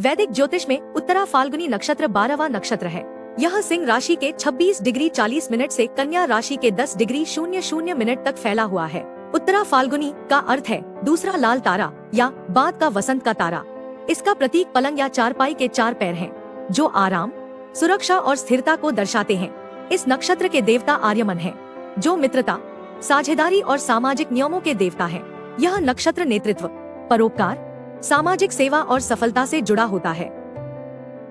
वैदिक ज्योतिष में उत्तरा फाल्गुनी नक्षत्र 12वां नक्षत्र है। यह सिंह राशि के 26 डिग्री 40 मिनट से कन्या राशि के 10 डिग्री 00 मिनट तक फैला हुआ है। उत्तरा फाल्गुनी का अर्थ है दूसरा लाल तारा या बाद का वसंत का तारा। इसका प्रतीक पलंग या चारपाई के 4 पैर हैं, जो आराम, सुरक्षा और स्थिरता को दर्शाते हैं। इस नक्षत्र के देवता आर्यमन हैं, जो मित्रता, साझेदारी और सामाजिक नियमों के देवता हैं। यह नक्षत्र नेतृत्व, परोपकार, सामाजिक सेवा और सफलता से जुड़ा होता है।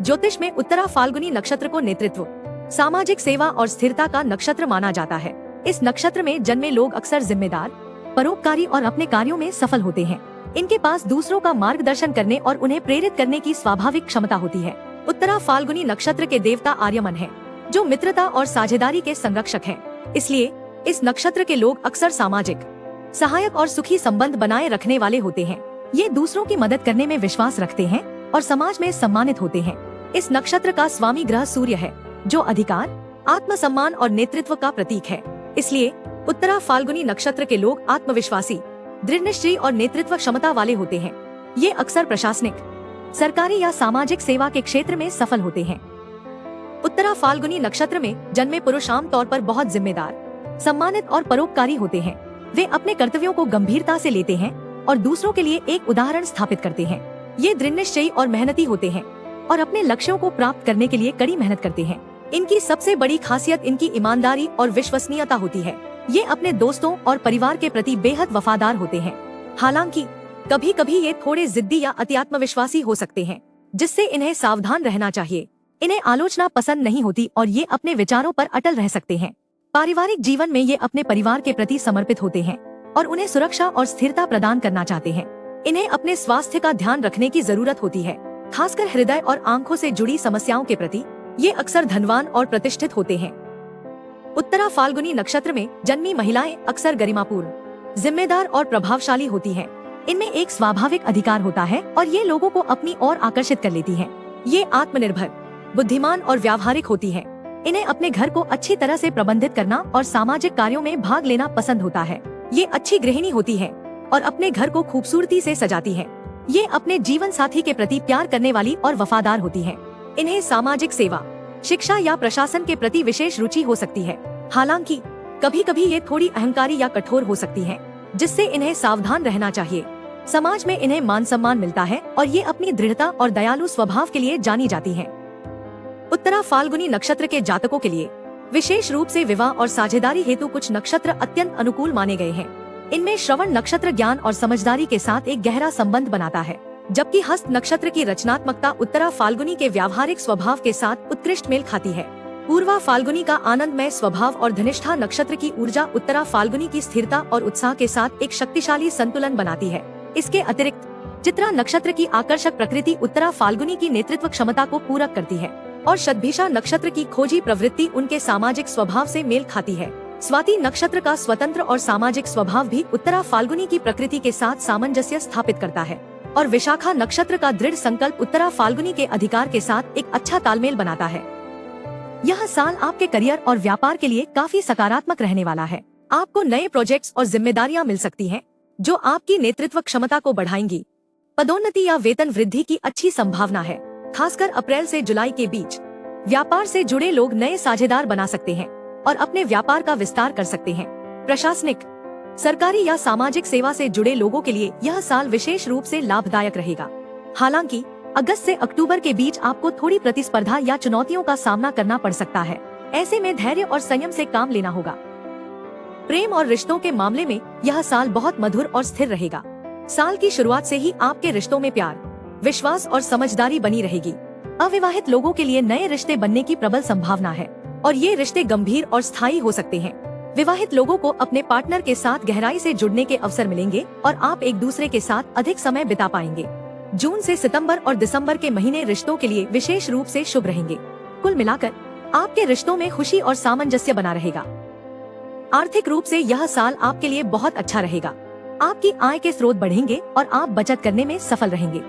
ज्योतिष में उत्तरा फाल्गुनी नक्षत्र को नेतृत्व, सामाजिक सेवा और स्थिरता का नक्षत्र माना जाता है। इस नक्षत्र में जन्मे लोग अक्सर जिम्मेदार, परोपकारी और अपने कार्यों में सफल होते हैं। इनके पास दूसरों का मार्गदर्शन करने और उन्हें प्रेरित करने की स्वाभाविक क्षमता होती है। उत्तरा फाल्गुनी नक्षत्र के देवता आर्यमन है, जो मित्रता और साझेदारी के संरक्षक हैं। इसलिए इस नक्षत्र के लोग अक्सर सामाजिक, सहायक और सुखी संबंध बनाए रखने वाले होते हैं। ये दूसरों की मदद करने में विश्वास रखते हैं और समाज में सम्मानित होते हैं। इस नक्षत्र का स्वामी ग्रह सूर्य है, जो अधिकार, आत्मसम्मान और नेतृत्व का प्रतीक है। इसलिए उत्तरा फाल्गुनी नक्षत्र के लोग आत्मविश्वासी, दृढ़निश्चयी और नेतृत्व क्षमता वाले होते हैं। ये अक्सर प्रशासनिक, सरकारी या सामाजिक सेवा के क्षेत्र में सफल होते हैं। उत्तरा फाल्गुनी नक्षत्र में जन्मे पुरुष आम तौर पर बहुत जिम्मेदार, सम्मानित और परोपकारी होते हैं। वे अपने कर्तव्यों को गंभीरता से लेते हैं और दूसरों के लिए एक उदाहरण स्थापित करते हैं। ये दृढ़निश्चयी और मेहनती होते हैं और अपने लक्ष्यों को प्राप्त करने के लिए कड़ी मेहनत करते हैं। इनकी सबसे बड़ी खासियत इनकी ईमानदारी और विश्वसनीयता होती है। ये अपने दोस्तों और परिवार के प्रति बेहद वफादार होते हैं। हालांकि कभी कभी ये थोड़े जिद्दी या अति आत्मविश्वासी हो सकते हैं, जिससे इन्हें सावधान रहना चाहिए। इन्हें आलोचना पसंद नहीं होती और ये अपने विचारों पर अटल रह सकते हैं। पारिवारिक जीवन में ये अपने परिवार के प्रति समर्पित होते हैं और उन्हें सुरक्षा और स्थिरता प्रदान करना चाहते हैं। इन्हें अपने स्वास्थ्य का ध्यान रखने की जरूरत होती है, खासकर हृदय और आंखों से जुड़ी समस्याओं के प्रति। ये अक्सर धनवान और प्रतिष्ठित होते हैं। उत्तरा फाल्गुनी नक्षत्र में जन्मी महिलाएं अक्सर गरिमापूर्ण, जिम्मेदार और प्रभावशाली होती हैं। इनमें एक स्वाभाविक अधिकार होता है और ये लोगों को अपनी ओर आकर्षित कर लेती हैं। ये आत्मनिर्भर, बुद्धिमान और व्यावहारिक होती हैं। इन्हें अपने घर को अच्छी तरह से प्रबंधित करना और सामाजिक कार्यों में भाग लेना पसंद होता है। ये अच्छी गृहिणी होती है और अपने घर को खूबसूरती से सजाती है। ये अपने जीवन साथी के प्रति प्यार करने वाली और वफादार होती है। इन्हें सामाजिक सेवा, शिक्षा या प्रशासन के प्रति विशेष रुचि हो सकती है। हालांकि कभी कभी ये थोड़ी अहंकारी या कठोर हो सकती हैं, जिससे इन्हें सावधान रहना चाहिए। समाज में इन्हें मान सम्मान मिलता है और ये अपनी दृढ़ता और दयालु स्वभाव के लिए जानी जाती हैं। उत्तरा फाल्गुनी नक्षत्र के जातकों के लिए विशेष रूप से विवाह और साझेदारी हेतु कुछ नक्षत्र अत्यंत अनुकूल माने गए हैं। इनमें श्रवण नक्षत्र ज्ञान और समझदारी के साथ एक गहरा संबंध बनाता है, जबकि हस्त नक्षत्र की रचनात्मकता उत्तरा फाल्गुनी के व्यावहारिक स्वभाव के साथ उत्कृष्ट मेल खाती है। पूर्वा फाल्गुनी का आनंदमय स्वभाव और धनिष्ठा नक्षत्र की ऊर्जा उत्तरा फाल्गुनी की स्थिरता और उत्साह के साथ एक शक्तिशाली संतुलन बनाती है। इसके अतिरिक्त चित्रा नक्षत्र की आकर्षक प्रकृति उत्तरा फाल्गुनी की नेतृत्व क्षमता को पूरक करती है और शतभिषा नक्षत्र की खोजी प्रवृत्ति उनके सामाजिक स्वभाव से मेल खाती है। स्वाति नक्षत्र का स्वतंत्र और सामाजिक स्वभाव भी उत्तरा फाल्गुनी की प्रकृति के साथ सामंजस्य स्थापित करता है और विशाखा नक्षत्र का दृढ़ संकल्प उत्तरा फाल्गुनी के अधिकार के साथ एक अच्छा तालमेल बनाता है। यह साल आपके करियर और व्यापार के लिए काफी सकारात्मक रहने वाला है। आपको नए प्रोजेक्ट्स और जिम्मेदारियां मिल सकती हैं, जो आपकी नेतृत्व क्षमता को बढ़ाएंगी। पदोन्नति या वेतन वृद्धि की अच्छी संभावना है, खासकर अप्रैल से जुलाई के बीच। व्यापार से जुड़े लोग नए साझेदार बना सकते हैं और अपने व्यापार का विस्तार कर सकते हैं। प्रशासनिक, सरकारी या सामाजिक सेवा से जुड़े लोगों के लिए यह साल विशेष रूप से लाभदायक रहेगा। हालांकि अगस्त से अक्टूबर के बीच आपको थोड़ी प्रतिस्पर्धा या चुनौतियों का सामना करना पड़ सकता है। ऐसे में धैर्य और संयम से काम लेना होगा। प्रेम और रिश्तों के मामले में यह साल बहुत मधुर और स्थिर रहेगा। साल की शुरुआत से ही आपके रिश्तों में प्यार, विश्वास और समझदारी बनी रहेगी। अविवाहित लोगों के लिए नए रिश्ते बनने की प्रबल संभावना है और ये रिश्ते गंभीर और स्थायी हो सकते हैं। विवाहित लोगों को अपने पार्टनर के साथ गहराई से जुड़ने के अवसर मिलेंगे और आप एक दूसरे के साथ अधिक समय बिता पाएंगे। जून से सितंबर और दिसंबर के महीने रिश्तों के लिए विशेष रूप से शुभ रहेंगे। कुल मिलाकर आपके रिश्तों में खुशी और सामंजस्य बना रहेगा। आर्थिक रूप से यह साल आपके लिए बहुत अच्छा रहेगा। आपकी आय के स्रोत बढ़ेंगे और आप बचत करने में सफल रहेंगे।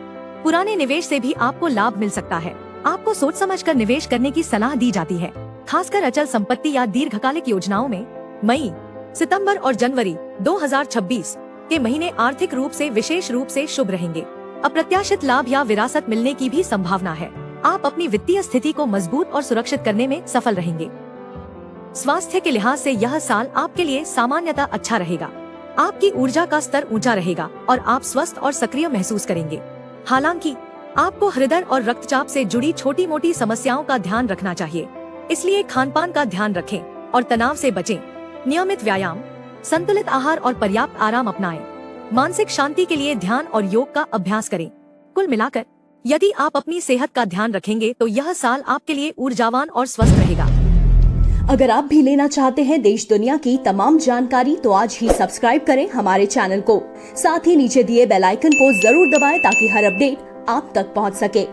पुराने निवेश से भी आपको लाभ मिल सकता है। आपको सोच समझकर निवेश करने की सलाह दी जाती है, खासकर अचल संपत्ति या दीर्घकालिक योजनाओं में। मई, सितंबर और जनवरी 2026 के महीने आर्थिक रूप से विशेष रूप से शुभ रहेंगे। अप्रत्याशित लाभ या विरासत मिलने की भी संभावना है। आप अपनी वित्तीय स्थिति को मजबूत और सुरक्षित करने में सफल रहेंगे। स्वास्थ्य के लिहाज से यह साल आपके लिए सामान्यतः अच्छा रहेगा। आपकी ऊर्जा का स्तर ऊंचा रहेगा और आप स्वस्थ और सक्रिय महसूस करेंगे। हालांकि आपको हृदय और रक्तचाप से जुड़ी छोटी मोटी समस्याओं का ध्यान रखना चाहिए, इसलिए खानपान का ध्यान रखें और तनाव से बचें। नियमित व्यायाम, संतुलित आहार और पर्याप्त आराम अपनाएं। मानसिक शांति के लिए ध्यान और योग का अभ्यास करें। कुल मिलाकर यदि आप अपनी सेहत का ध्यान रखेंगे तो यह साल आपके लिए ऊर्जावान और स्वस्थ रहेगा। अगर आप भी लेना चाहते हैं देश दुनिया की तमाम जानकारी तो आज ही सब्सक्राइब करें हमारे चैनल को। साथ ही नीचे दिए बेल आइकन को जरूर दबाएं ताकि हर अपडेट आप तक पहुंच सके।